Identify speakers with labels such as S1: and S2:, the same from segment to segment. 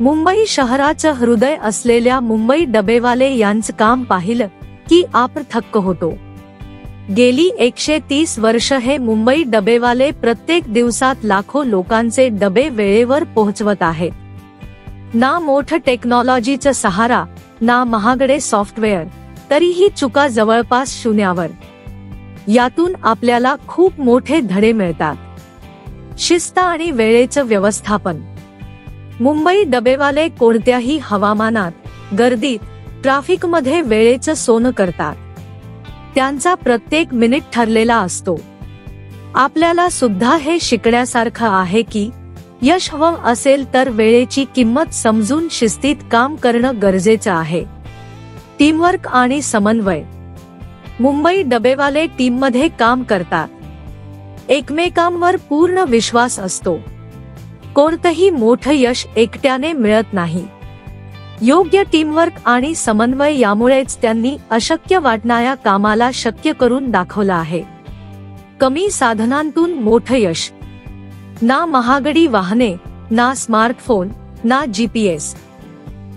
S1: मुंबई शहराचं हृदय असलेल्या मुंबई डबेवाले यांचं काम पाहिलं की आपण थक्क होतो। गेली 130 वर्ष हे मुंबई डबेवाले प्रत्येक दिवसात लाखो लोकांचे डबे वेळेवर पोहोचवत आहेत। ना मोठं टेक्नॉलॉजीचा सहारा, ना महागडे सॉफ्टवेअर, तरीही चुका जवळपास शून्यावर। यातून आपल्याला खूप मोठे धडे मिळतात। शिस्त आणि वेळेचं व्यवस्थापन। मुंबई डबेवाले कोणत्याही हवामानात, गर्दीत, ट्रॅफिकमध्ये वेळेचं सोनं करतात। त्यांचा प्रत्येक मिनिट ठरलेला असतो। आपल्याला सुद्धा हे शिकण्यासारखं आहे की यश हवं असेल तर वेळेची किंमत समजून शिस्तीत काम करणं गरजेचं आहे। टीमवर्क आणि समन्वय। मुंबई डबेवाले टीममध्ये काम करतात। एकमेकांवर पूर्ण विश्वास असतो। कोणतंही मोठं यश एकट्याने मिळत नाही। योग्य टीमवर्क आणि समन्वय यामुळेच त्यांनी अशक्य वाटणाऱ्या कामाला शक्य करून दाखवलं आहे। कमी साधनांतून मोठं यश। ना महागडी वाहने, ना स्मार्टफोन, ना GPS,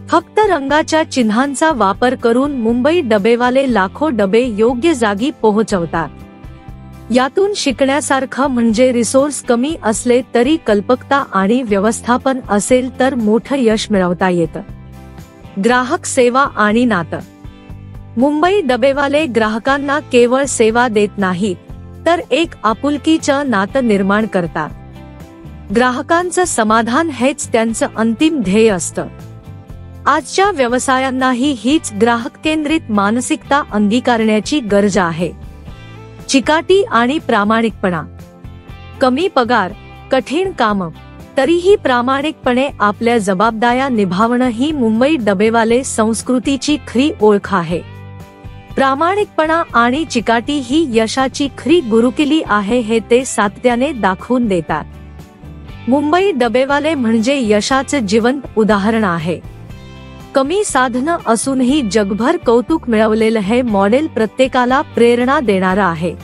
S1: फक्त रंगाच्या चिन्हांचा वापर करून मुंबई डबेवाले लाखो डबे योग्य जागी पोहोचवतात। यातून शिकण्यासारखं म्हणजे रिसोर्स कमी असले तरी कल्पकता आणि व्यवस्थापन असेल तर मोठं यश मिळवता येतं। ग्राहक सेवा आणि नातं। मुंबई डबेवाले ग्राहकांना केवळ सेवा देत नाहीत, तर एक आपुलकीचं नातं निर्माण करतात। ग्राहकांचं समाधान हेच त्यांचं अंतिम ध्येय असतं। आजच्या व्यवसायांनाही हीच ग्राहक केंद्रित मानसिकता अंगीकारण्याची गरज आहे। चिकाटी आणि प्रामाणिकपणा। कमी पगार, कठीण कामं, तरीही प्रामाणिकपणे आपल्या जबाबदाऱ्या निभावणं ही मुंबई डबेवाले संस्कृतीची खरी ओळख आहे। प्रामाणिकपणा आणि चिकाटी ही यशाची खरी गुरुकिल्ली आहे हे ते सातत्याने दाखवून देतात। मुंबई डबेवाले म्हणजे यशाचं जिवंत उदाहरण आहे। कमी साधनं असूनही जगभर कौतुक मिळवलेलं हे मॉडेल प्रत्येकाला प्रेरणा देणारं आहे।